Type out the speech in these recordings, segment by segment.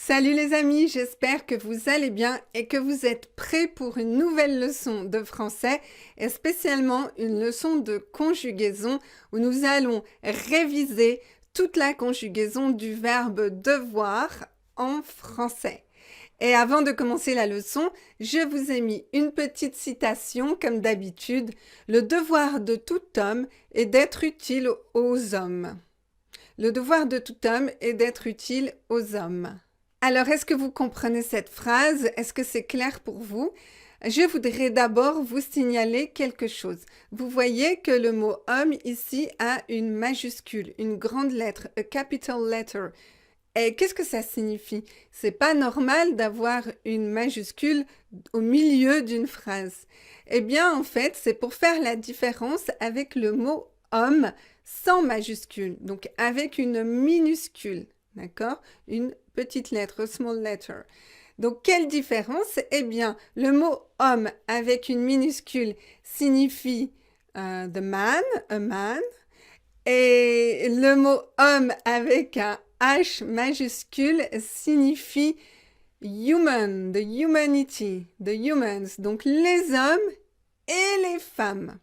Salut les amis, j'espère que vous allez bien et que vous êtes prêts pour une nouvelle leçon de français et spécialement une leçon de conjugaison où nous allons réviser toute la conjugaison du verbe devoir en français. Et avant de commencer la leçon, je vous ai mis une petite citation comme d'habitude. Le devoir de tout homme est d'être utile aux hommes. Le devoir de tout homme est d'être utile aux hommes. Alors, est-ce que vous comprenez cette phrase? Est-ce que c'est clair pour vous? Je voudrais d'abord vous signaler quelque chose. Vous voyez que le mot homme ici a une majuscule, une grande lettre, a capital letter. Et qu'est-ce que ça signifie? C'est pas normal d'avoir une majuscule au milieu d'une phrase. Eh bien, en fait, c'est pour faire la différence avec le mot homme sans majuscule, donc avec une minuscule, d'accord? Une petite lettre, a small letter. Donc, quelle différence? Eh bien, le mot homme avec une minuscule signifie the man, a man, et le mot homme avec un H majuscule signifie human, the humanity, the humans, donc les hommes et les femmes.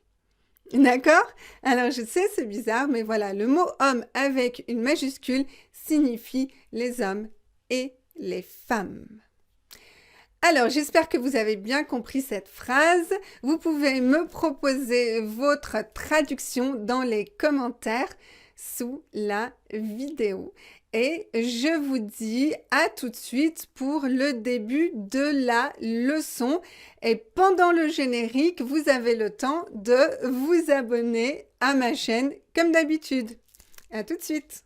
D'accord? Alors je sais, c'est bizarre, mais voilà, le mot homme avec une majuscule signifie les hommes et les femmes. Alors, j'espère que vous avez bien compris cette phrase. Vous pouvez me proposer votre traduction dans les commentaires sous la vidéo. Et je vous dis à tout de suite pour le début de la leçon. Et pendant le générique, vous avez le temps de vous abonner à ma chaîne comme d'habitude. À tout de suite.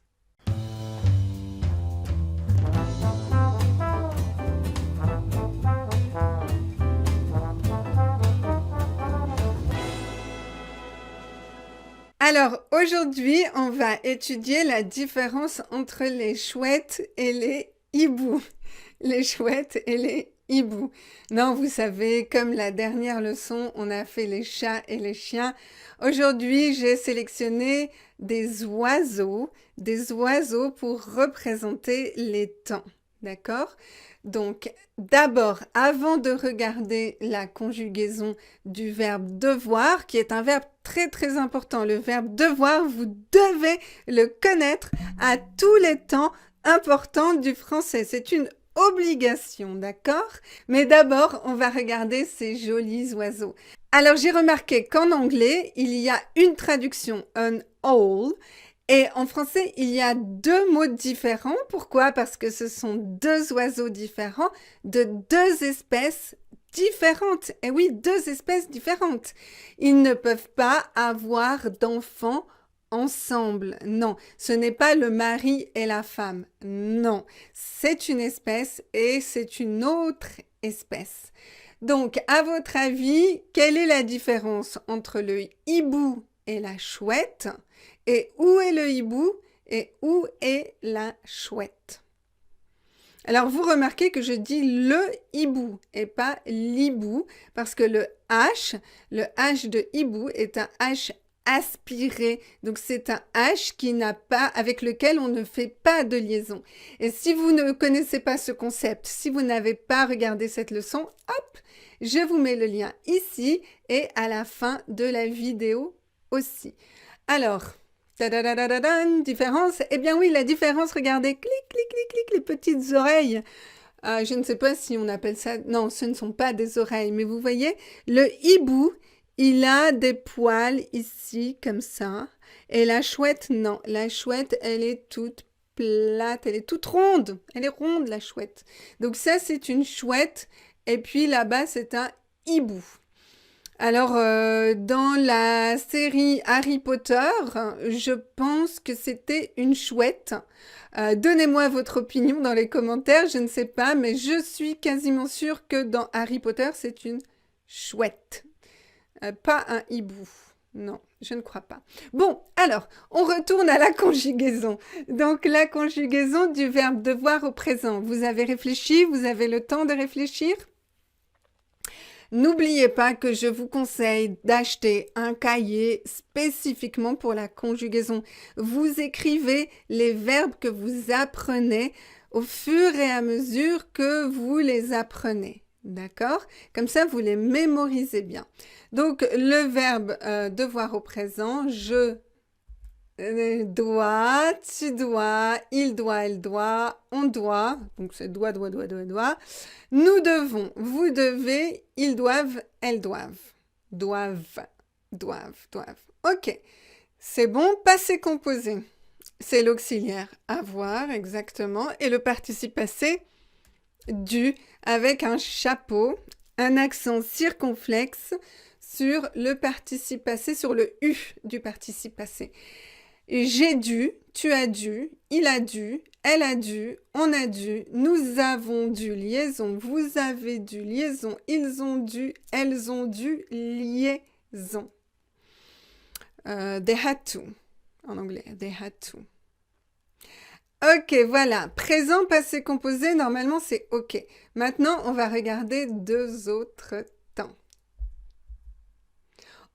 Alors, aujourd'hui, on va étudier la différence entre les chouettes et les hiboux. Les chouettes et les hiboux. Non, vous savez, comme la dernière leçon, on a fait les chats et les chiens. Aujourd'hui, j'ai sélectionné des oiseaux pour représenter les temps. D'accord? Donc, d'abord, avant de regarder la conjugaison du verbe devoir, qui est un verbe très très important, le verbe devoir, vous devez le connaître à tous les temps importants du français. C'est une obligation, d'accord? Mais d'abord, on va regarder ces jolis oiseaux. Alors, j'ai remarqué qu'en anglais, il y a une traduction, an owl, et en français, il y a deux mots différents. Pourquoi? Parce que ce sont deux oiseaux différents de deux espèces différentes. Et oui, deux espèces différentes. Ils ne peuvent pas avoir d'enfants ensemble. Non, ce n'est pas le mari et la femme. Non, c'est une espèce et c'est une autre espèce. Donc, à votre avis, quelle est la différence entre le hibou et la chouette? Et où est le hibou et où est la chouette? Alors, vous remarquez que je dis le hibou et pas l'hibou parce que le H de hibou est un H aspiré. Donc, c'est un H qui n'a pas, avec lequel on ne fait pas de liaison. Et si vous ne connaissez pas ce concept, si vous n'avez pas regardé cette leçon, hop, je vous mets le lien ici et à la fin de la vidéo aussi. Alors, différence. Eh bien oui, la différence, regardez, clic, clic, clic, clic, les petites oreilles. Je ne sais pas si on appelle ça... Non, ce ne sont pas des oreilles, mais vous voyez, le hibou, il a des poils ici, comme ça. Et la chouette, non. La chouette, elle est toute plate, elle est toute ronde. Elle est ronde, la chouette. Donc ça, c'est une chouette. Et puis là-bas, c'est un hibou. Alors, dans la série Harry Potter, je pense que c'était une chouette. Donnez-moi votre opinion dans les commentaires, je ne sais pas, mais je suis quasiment sûre que dans Harry Potter, c'est une chouette. Pas un hibou. Non, je ne crois pas. Bon, alors, on retourne à la conjugaison. Donc, la conjugaison du verbe devoir au présent. Vous avez réfléchi? Vous avez le temps de réfléchir? N'oubliez pas que je vous conseille d'acheter un cahier spécifiquement pour la conjugaison. Vous écrivez les verbes que vous apprenez au fur et à mesure que vous les apprenez. D'accord? Comme ça, vous les mémorisez bien. Donc, le verbe devoir au présent, je dois, tu dois, il doit, elle doit, on doit. Donc, c'est doit, doit, doit, doit, doit. Nous devons, vous devez, ils doivent, elles doivent. Doivent, doivent, doivent. Ok, c'est bon, passé composé. C'est l'auxiliaire avoir, exactement. Et le participe passé, du, avec un chapeau, un accent circonflexe sur le participe passé, sur le U du participe passé. J'ai dû, tu as dû, il a dû, elle a dû, on a dû, nous avons dû, liaison, vous avez dû, liaison, ils ont dû, elles ont dû, liaison. They had to, en anglais, they had to. Ok, voilà. Présent, passé, composé, normalement, c'est ok. Maintenant, on va regarder deux autres temps.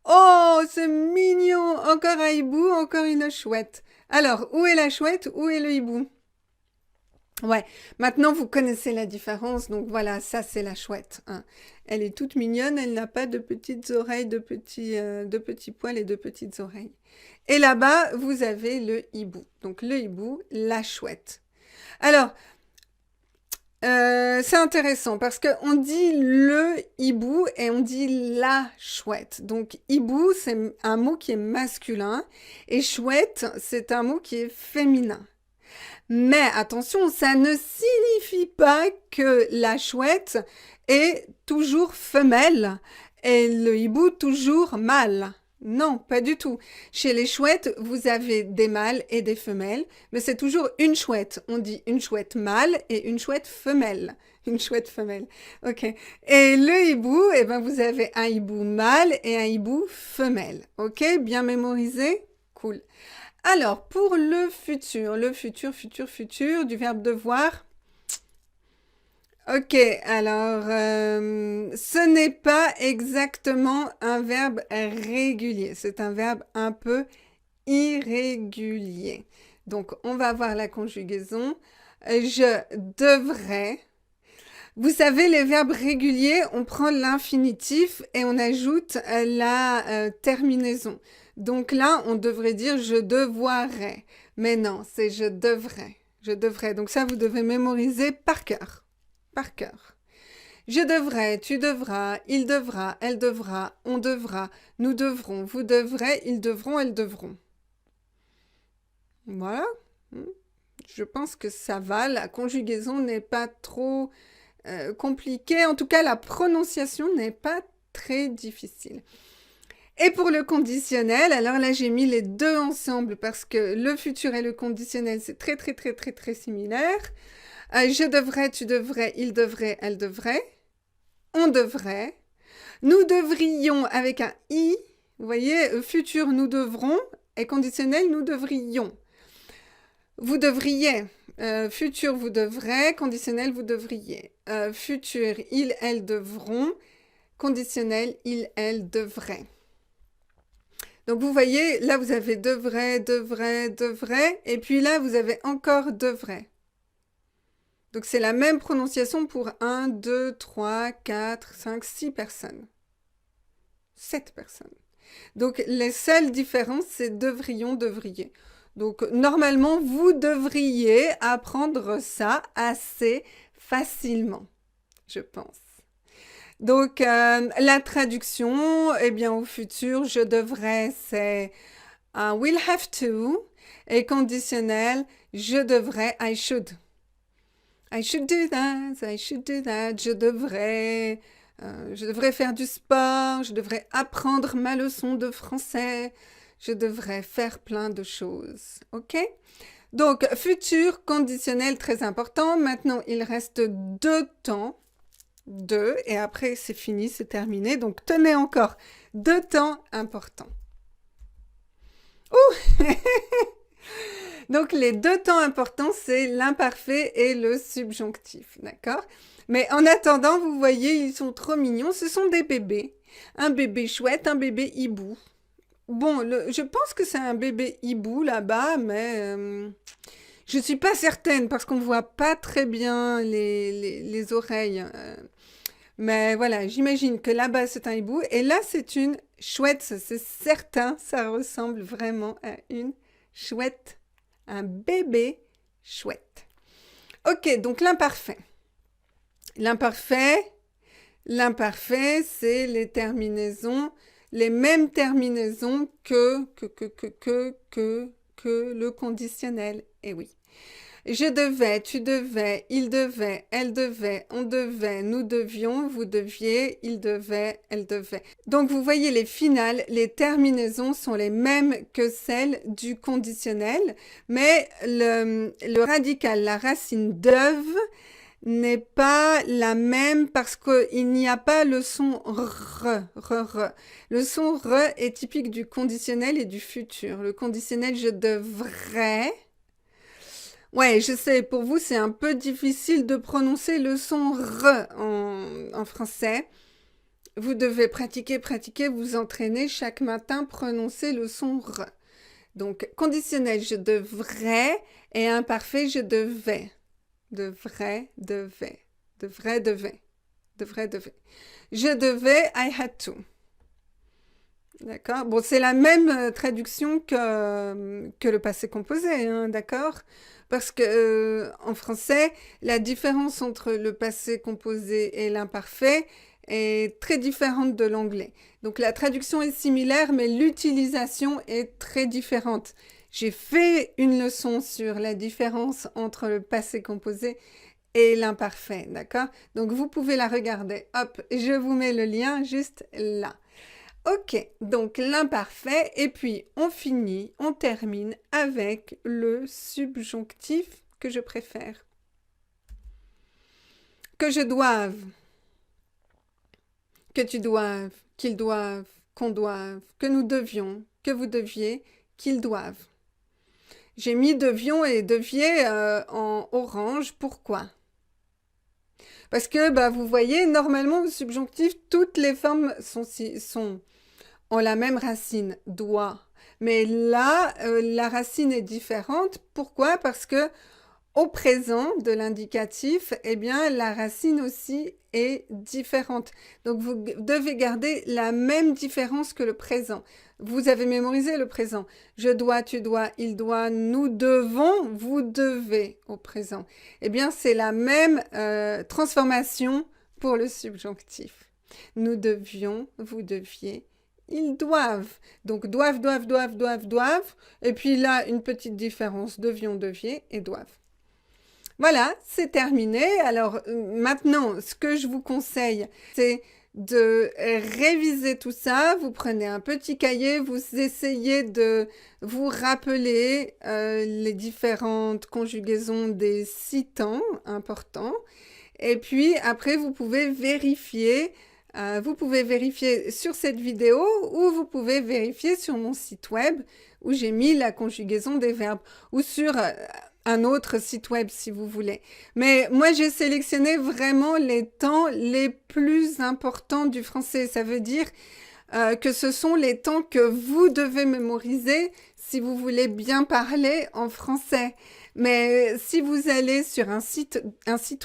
Oh, c'est mignon! Encore un hibou, encore une chouette. Alors, où est la chouette? Où est le hibou? Ouais, maintenant vous connaissez la différence, donc voilà, ça c'est la chouette, hein. Elle est toute mignonne, elle n'a pas de petites oreilles, de petits poils et de petites oreilles. Et là-bas, vous avez le hibou. Donc le hibou, la chouette. Alors, c'est intéressant parce qu'on dit le hibou et on dit la chouette. Donc hibou, c'est un mot qui est masculin et chouette, c'est un mot qui est féminin. Mais attention, ça ne signifie pas que la chouette est toujours femelle et le hibou toujours mâle. Non, pas du tout. Chez les chouettes, vous avez des mâles et des femelles, mais c'est toujours une chouette. On dit une chouette mâle et une chouette femelle. Une chouette femelle. Ok. Et le hibou, eh ben, vous avez un hibou mâle et un hibou femelle. Ok, bien mémorisé? Cool. Alors, pour le futur du verbe devoir. Ok, alors, ce n'est pas exactement un verbe régulier. C'est un verbe un peu irrégulier. Donc, on va voir la conjugaison. Je devrais. Vous savez, les verbes réguliers, on prend l'infinitif et on ajoute la terminaison. Donc là, on devrait dire je devoirais. Mais non, c'est je devrais. Je devrais. Donc ça, vous devez mémoriser par cœur. Par cœur. Je devrais, tu devras, il devra, elle devra, on devra, nous devrons, vous devrez, ils devront, elles devront. Voilà. Je pense que ça va. La conjugaison n'est pas trop compliquée. En tout cas, la prononciation n'est pas très difficile. Et pour le conditionnel, alors là, j'ai mis les deux ensemble parce que le futur et le conditionnel, c'est très similaire. Je devrais, tu devrais, il devrait, elle devrait. On devrait. Nous devrions avec un i. Vous voyez, futur, nous devrons. Et conditionnel, nous devrions. Vous devriez. Futur, vous devrez. Conditionnel, vous devriez. Futur, il, elle devront. Conditionnel, il, elle devrait. Donc, vous voyez, là, vous avez devrait, devrait, devrait. Et puis là, vous avez encore devrait. Donc, c'est la même prononciation pour 1, 2, 3, 4, 5, 6 personnes. 7 personnes. Donc, les seules différences, c'est devrions, devriez. Donc, normalement, vous devriez apprendre ça assez facilement, je pense. Donc, la traduction, eh bien, au futur, je devrais, c'est I will have to. Et conditionnel, je devrais, I should. I should do that, I should do that. Je devrais faire du sport, je devrais apprendre ma leçon de français, je devrais faire plein de choses. OK? Donc, futur, conditionnel, très important. Maintenant, il reste 2 temps. 2, et après c'est fini, c'est terminé. Donc tenez encore 2 temps importants. Ouh. Donc les 2 temps importants, c'est l'imparfait et le subjonctif, d'accord? Mais en attendant, vous voyez, ils sont trop mignons. Ce sont des bébés. Un bébé chouette, un bébé hibou. Bon, je pense que c'est un bébé hibou là-bas, mais Je suis pas certaine parce qu'on voit pas très bien les oreilles. Mais voilà, j'imagine que là-bas c'est un hibou et là c'est une chouette, ça, c'est certain, ça ressemble vraiment à une chouette, un bébé chouette. Ok, donc l'imparfait. L'imparfait, c'est les terminaisons, les mêmes terminaisons que le conditionnel. Eh oui. Je devais, tu devais, il devait, elle devait, on devait, nous devions, vous deviez, il devait, elle devait. Donc vous voyez les finales, les terminaisons sont les mêmes que celles du conditionnel, mais le radical, la racine d'œuvre, n'est pas la même parce qu'il n'y a pas le son re. Le son re est typique du conditionnel et du futur. Le conditionnel, je devrais. Ouais, je sais, pour vous, c'est un peu difficile de prononcer le son re en français. Vous devez pratiquer, vous entraîner chaque matin, prononcer le son re. Donc, conditionnel, je devrais, et imparfait, je devais. Devrais, devais. Devrais, devais. Devrais, devais. Je devais, I had to. D'accord? Bon, c'est la même traduction que le passé composé, hein, d'accord? Parce que en français, la différence entre le passé composé et l'imparfait est très différente de l'anglais. Donc la traduction est similaire, mais l'utilisation est très différente. J'ai fait une leçon sur la différence entre le passé composé et l'imparfait, d'accord? Donc vous pouvez la regarder. Hop, je vous mets le lien juste là. Ok, donc l'imparfait, et puis on finit, on termine avec le subjonctif que je préfère. Que je doive, que tu doives, qu'ils doivent, qu'on doive, que nous devions, que vous deviez, qu'ils doivent. J'ai mis devions et deviez en orange, pourquoi? Parce que, bah, vous voyez, normalement, au subjonctif, toutes les formes ont la même racine, doit. Mais là, la racine est différente. Pourquoi? Parce que au présent de l'indicatif, eh bien, la racine aussi est différente. Donc, vous devez garder la même différence que le présent. Vous avez mémorisé le présent. Je dois, tu dois, il doit, nous devons, vous devez au présent. Eh bien, c'est la même transformation pour le subjonctif. Nous devions, vous deviez, ils doivent. Donc, doivent. Et puis là, une petite différence, devions, deviez et doivent. Voilà, c'est terminé. Alors maintenant, ce que je vous conseille, c'est de réviser tout ça. Vous prenez un petit cahier, vous essayez de vous rappeler les différentes conjugaisons des 6 temps importants. Et puis après, vous pouvez vérifier sur cette vidéo ou vous pouvez vérifier sur mon site web où j'ai mis la conjugaison des verbes ou sur un autre site web si vous voulez. Mais moi, j'ai sélectionné vraiment les temps les plus importants du français. Ça veut dire que ce sont les temps que vous devez mémoriser si vous voulez bien parler en français. Mais si vous allez sur un site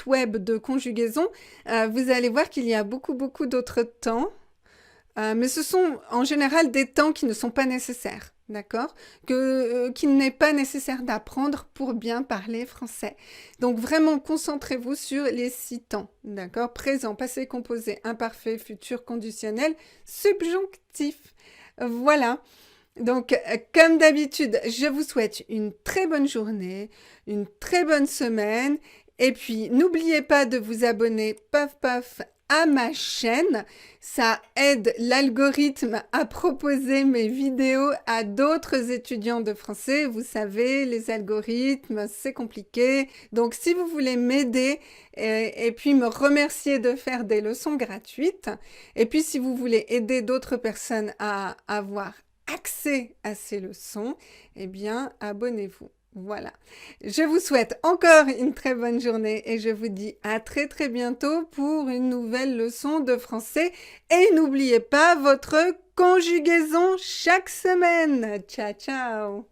web de conjugaison, vous allez voir qu'il y a beaucoup d'autres temps. Mais ce sont en général des temps qui ne sont pas nécessaires, d'accord? Qu'il n'est pas nécessaire d'apprendre pour bien parler français. Donc vraiment, concentrez-vous sur les 6 temps, d'accord? Présent, passé composé, imparfait, futur, conditionnel, subjonctif. Voilà. Donc, comme d'habitude, je vous souhaite une très bonne journée, une très bonne semaine. Et puis, n'oubliez pas de vous abonner, paf, à ma chaîne. Ça aide l'algorithme à proposer mes vidéos à d'autres étudiants de français. Vous savez, les algorithmes, c'est compliqué. Donc, si vous voulez m'aider et puis me remercier de faire des leçons gratuites, et puis si vous voulez aider d'autres personnes à avoir accès à ces leçons, eh bien, abonnez-vous. Voilà. Je vous souhaite encore une très bonne journée et je vous dis à très bientôt pour une nouvelle leçon de français. Et n'oubliez pas votre conjugaison chaque semaine. Ciao!